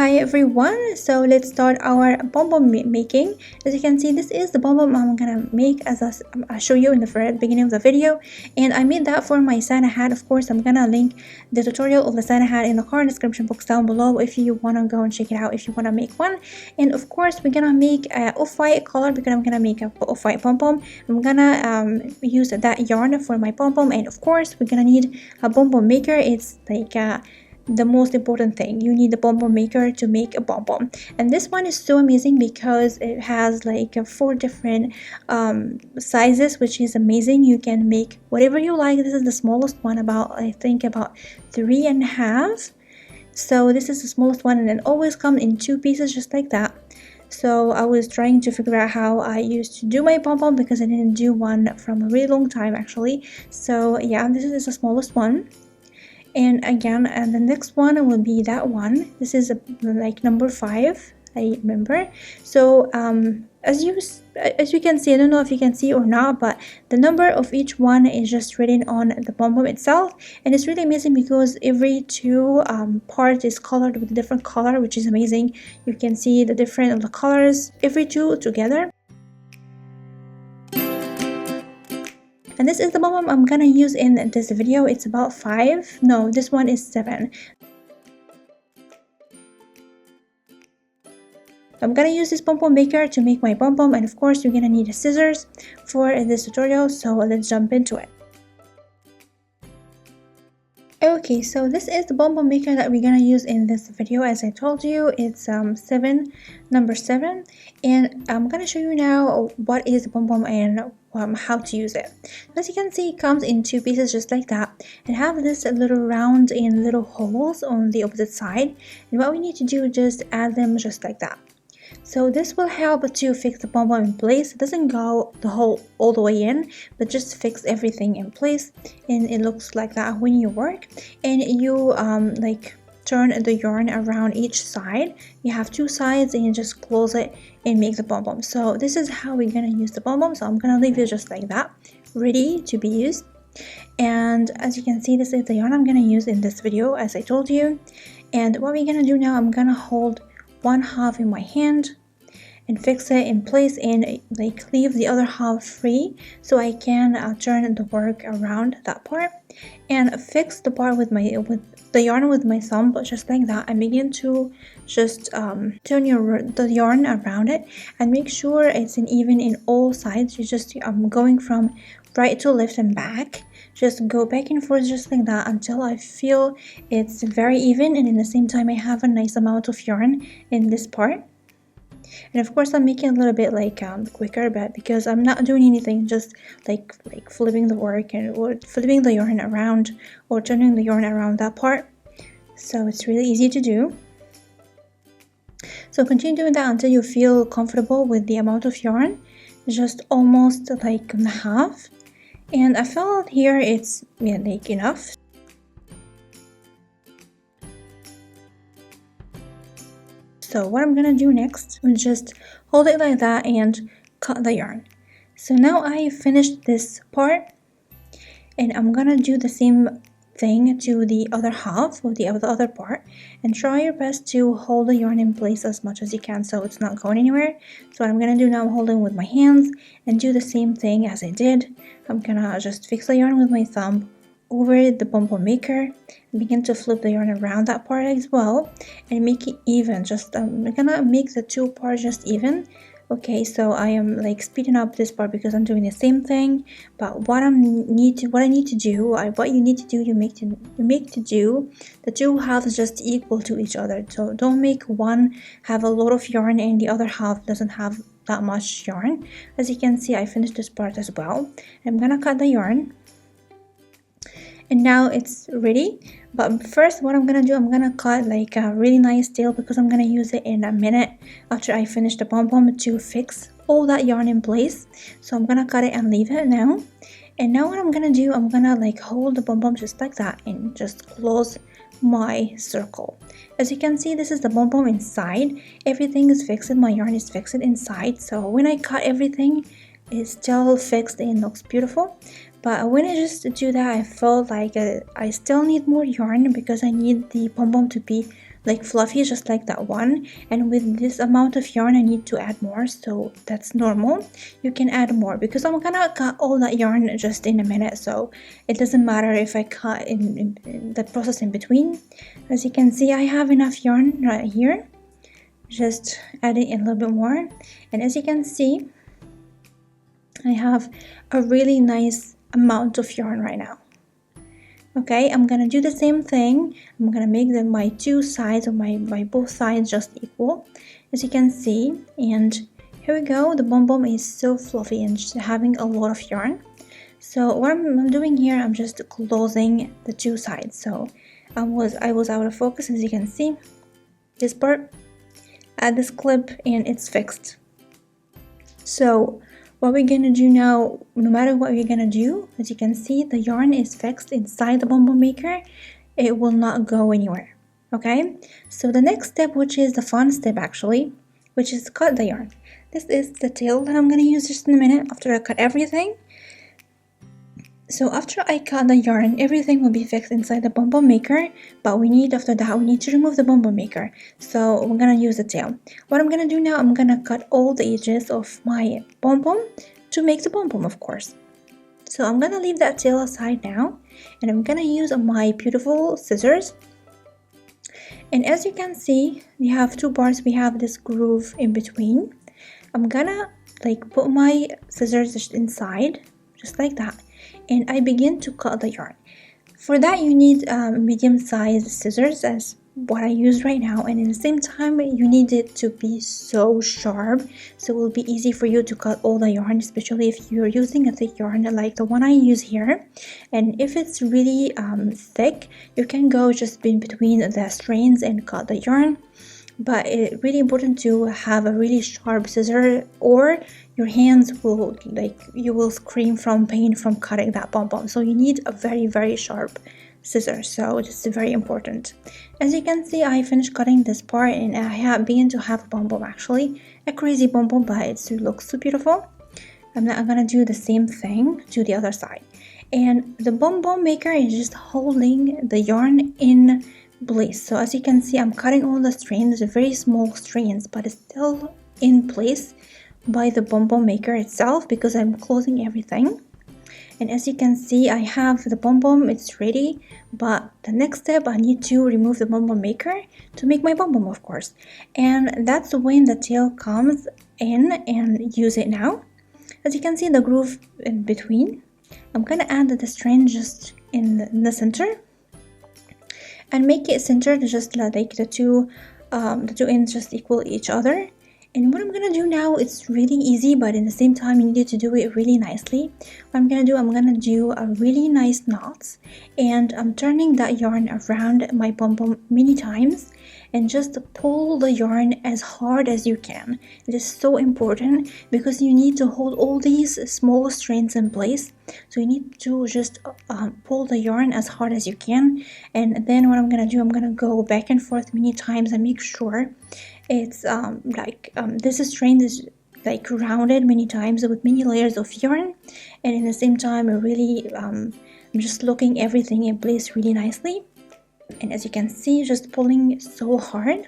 Hi everyone, so let's start our pom-pom making. As you can see, this is the pom-pom I'm gonna make as I show you in the very beginning of the video, and I made that for my Santa hat. Of course, I'm gonna link the tutorial of the Santa hat in the card description box down below if you wanna go and check it out if you wanna make one. And of course, we're gonna make a off-white color because I'm gonna make a off-white pom-pom. I'm gonna use that yarn for my pom-pom, and of course, we're gonna need a pom-pom maker. It's like the most important thing. You need the pom-pom maker to make a pom-pom, and this one is so amazing because it has like 4 different sizes, which is amazing. You can make whatever you like. This is the smallest one, about I think about 3.5. So this is the smallest one, and it always comes in 2 pieces just like that. So I was trying to figure out how I used to do my pom-pom because I didn't do one from a really long time actually. So yeah, this is the smallest one. And again, and the next one will be that one. This is like number 5, I remember. So as you can see, I don't know if you can see or not, but the number of each one is just written on the pom-pom itself, and it's really amazing because every 2 part is colored with a different color, which is amazing. You can see the different of the colors every 2 together. And this is the pom-pom I'm gonna use in this video. It's about 5. No, this one is 7. I'm gonna use this pom-pom maker to make my pom-pom, and of course you're gonna need scissors for this tutorial, so let's jump into it. Okay, so this is the pom-pom maker that we're gonna use in this video. As I told you, it's number 7, and I'm gonna show you now what is the pom-pom and how to use it. As you can see, it comes in 2 pieces just like that, and have this little round and little holes on the opposite side, and what we need to do is just add them just like that. So this will help to fix the pom-pom in place. It doesn't go the whole all the way in, but just fix everything in place, and it looks like that when you work. And you like turn the yarn around each side. You have 2 sides, and you just close it and make the pom-pom. So this is how we're gonna use the pom-pom. So I'm gonna leave it just like that, ready to be used. And as you can see, this is the yarn I'm gonna use in this video, as I told you. And what we're gonna do now, I'm gonna hold 1/2 in my hand and fix it in place, and like leave the other half free so I can turn the work around that part and fix the part with the yarn with my thumb, but just like that. And begin to just turn the yarn around it and make sure it's even in all sides. You just going from right to left and back, just go back and forth just like that until I feel it's very even, and in the same time I have a nice amount of yarn in this part. And of course I'm making a little bit like quicker, but because I'm not doing anything, just like flipping the work or flipping the yarn around or turning the yarn around that part, so it's really easy to do. So continue doing that until you feel comfortable with the amount of yarn, just almost like half. And I felt here it's like enough. So what I'm gonna do next is just hold it like that and cut the yarn. So now I finished this part, and I'm gonna do the same thing to the other half of the other part, and try your best to hold the yarn in place as much as you can so it's not going anywhere. So what I'm gonna do now, I'm holding with my hands and do the same thing as I did. I'm gonna just fix the yarn with my thumb over the pom-pom maker and begin to flip the yarn around that part as well and make it even. Just I'm gonna make the 2 parts just even. Okay, so I am like speeding up this part because I'm doing the same thing, but what you need to do, you make to do the 2 halves just equal to each other. So don't make one have a lot of yarn and the other half doesn't have that much yarn. As you can see, I finished this part as well. I'm gonna cut the yarn, and now it's ready. But first, what I'm gonna do, I'm gonna cut like a really nice tail because I'm gonna use it in a minute after I finish the pom-pom to fix all that yarn in place. So I'm gonna cut it and leave it now. And now what I'm gonna do, I'm gonna like hold the pom-pom just like that and just close my circle. As you can see, this is the pom-pom inside. Everything is fixed, my yarn is fixed inside. So when I cut everything, it's still fixed and looks beautiful. But when I just do that, I felt like I still need more yarn because I need the pom-pom to be like fluffy, just like that one. And with this amount of yarn I need to add more, so that's normal. You can add more because I'm gonna cut all that yarn just in a minute, so it doesn't matter if I cut in the process in between. As you can see, I have enough yarn right here, just adding a little bit more. And as you can see, I have a really nice amount of yarn right now. Okay, I'm gonna do the same thing. I'm gonna make my two sides of my both sides just equal, as you can see. And here we go. The pom-pom is so fluffy and just having a lot of yarn. So what I'm doing here, I'm just closing the two sides. So I was out of focus, as you can see. This part, add this clip, and it's fixed. So what we're gonna do now, no matter what we're gonna do, as you can see, the yarn is fixed inside the pom-pom maker. It will not go anywhere. Okay, so the next step, which is the fun step actually, which is cut the yarn. This is the tail that I'm gonna use just in a minute after I cut everything. So after I cut the yarn, everything will be fixed inside the pom-pom maker, but after that we need to remove the pom-pom maker. So we're gonna use the tail. What I'm gonna do now, I'm gonna cut all the edges of my pom-pom to make the pom-pom, of course. So I'm gonna leave that tail aside now, and I'm gonna use my beautiful scissors. And as you can see, we have two parts. We have this groove in between. I'm gonna put my scissors just inside, just like that, and I begin to cut the yarn. For that you need medium-sized scissors, as what I use right now, and at the same time you need it to be so sharp, so it will be easy for you to cut all the yarn, especially if you're using a thick yarn like the one I use here. And if it's really thick, you can go just in between the strands and cut the yarn. But it's really important to have a really sharp scissor, or your hands will you will scream from pain from cutting that pom-pom. So you need a very, very sharp scissors. So this is very important. As you can see, I finished cutting this part, and I began to have a pom-pom, actually a crazy pom-pom, but it looks so beautiful. I'm gonna do the same thing to the other side, and the pom-pom maker is just holding the yarn in place. So as you can see, I'm cutting all the strands, very small strands, but it's still in place by the pom-pom maker itself because I'm closing everything. And as you can see, I have the pom-pom, it's ready, but the next step, I need to remove the pom-pom maker to make my pom-pom, of course. And that's when the tail comes in, and use it now. As you can see, the groove in between, I'm gonna add the strand just in the center and make it centered, just like the two ends just equal each other. And what I'm gonna do now, it's really easy, but at the same time you need to do it really nicely. What I'm gonna do a really nice knots, and I'm turning that yarn around my pom-pom many times, and just pull the yarn as hard as you can. It is so important because you need to hold all these small strands in place. So you need to just pull the yarn as hard as you can. And then what I'm gonna do, I'm gonna go back and forth many times and make sure it's this strand is rounded many times with many layers of yarn, and at the same time really I'm just looking everything in place really nicely. And as you can see, just pulling so hard.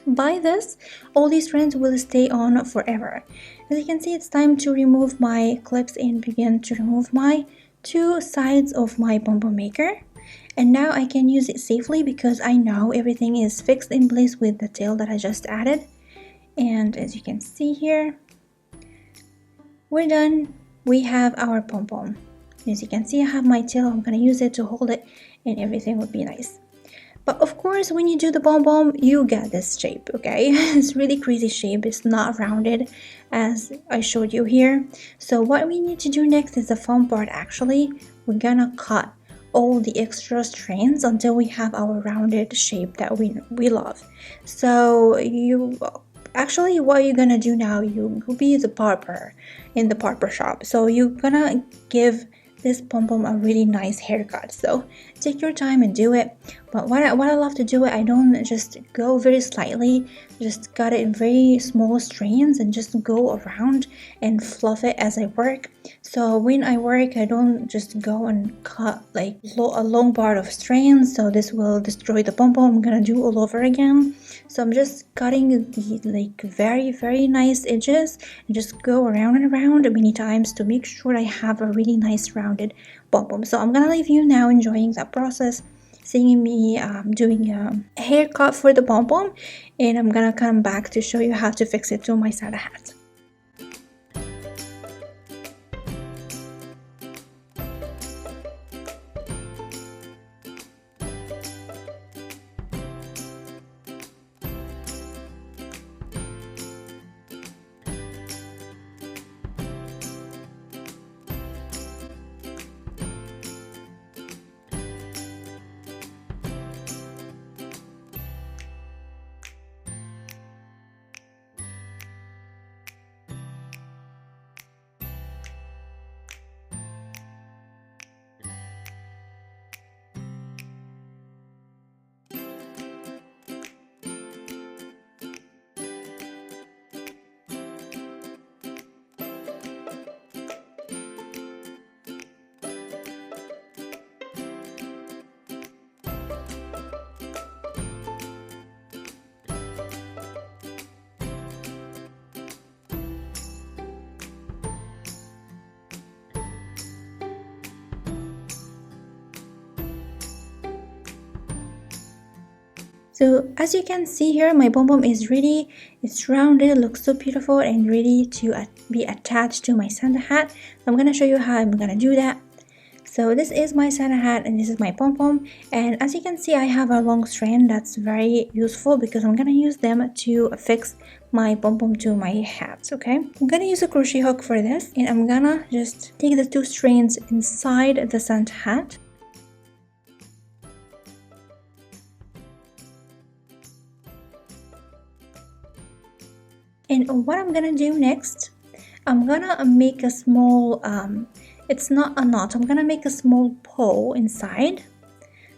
By this, all these strands will stay on forever. As you can see, it's time to remove my clips and begin to remove my two sides of my pom-pom maker. And now I can use it safely because I know everything is fixed in place with the tail that I just added. And as you can see here, we're done. We have our pom-pom. As you can see, I have my tail. I'm gonna use it to hold it, and everything will be nice. But of course, when you do the pom-pom, you get this shape, okay? It's really crazy shape. It's not rounded as I showed you here. So what we need to do next is the fun part. Actually, we're gonna cut all the extra strands until we have our rounded shape that we love. So actually what you're gonna do now, you will be the barber in the barber shop. So you're gonna give this pom-pom a really nice haircut. So take your time and do it. But what I love to do it, I don't just go very slightly, just cut it in very small strands and just go around and fluff it as I work. So when I work, I don't just go and cut like a long part of strands, so this will destroy the pom-pom. I'm gonna do all over again. So I'm just cutting the like very nice edges and just go around and around many times to make sure I have a really nice rounded pom-pom. So I'm gonna leave you now enjoying that process, seeing me doing a haircut for the pom-pom, and I'm gonna come back to show you how to fix it to my Santa hat. So as you can see here, my pom-pom is ready. It's rounded, looks so beautiful and ready to be attached to my Santa hat. So I'm gonna show you how I'm gonna do that. So this is my Santa hat and this is my pom-pom, and as you can see I have a long strand that's very useful because I'm gonna use them to fix my pom-pom to my hat. Okay, I'm gonna use a crochet hook for this, and I'm gonna just take the two strands inside the Santa hat. And what I'm gonna do next, I'm gonna make a small it's not a knot, I'm gonna make a small bow inside,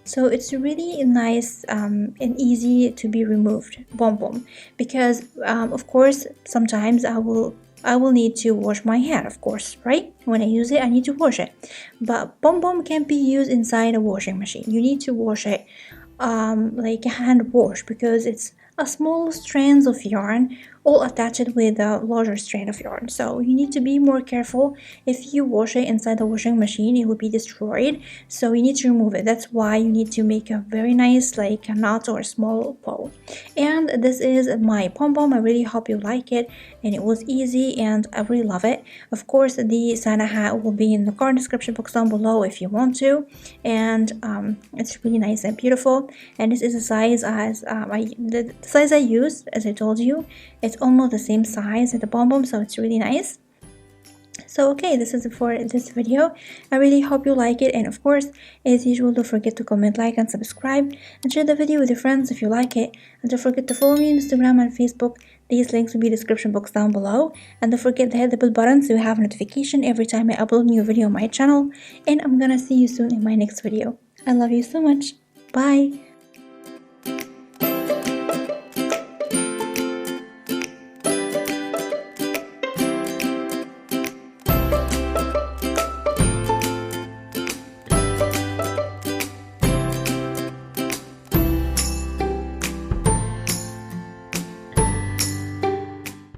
so it's really nice and easy to be removed pom-pom, because of course sometimes I will need to wash my hair, of course, right? When I use it I need to wash it, but pom-pom can't be used inside a washing machine. You need to wash it like a hand wash, because it's a small strands of yarn all attached with a larger strand of yarn, so you need to be more careful. If you wash it inside the washing machine it will be destroyed, so you need to remove it. That's why you need to make a very nice like a knot or a small bow. And this is my pom-pom. I really hope you like it, and it was easy and I really love it. Of course the Santa hat will be in the card description box down below if you want to, and it's really nice and beautiful. And this is the size as the size I used, as I told you. It's almost the same size as the pom-pom, so it's really nice. So okay, this is it for this video. I really hope you like it, and of course as usual don't forget to comment, like and subscribe, and share the video with your friends if you like it. And don't forget to follow me on Instagram and Facebook. These links will be in the description box down below. And don't forget to hit the bell button so you have notification every time I upload new video on my channel. And I'm gonna see you soon in my next video. I love you so much. Bye.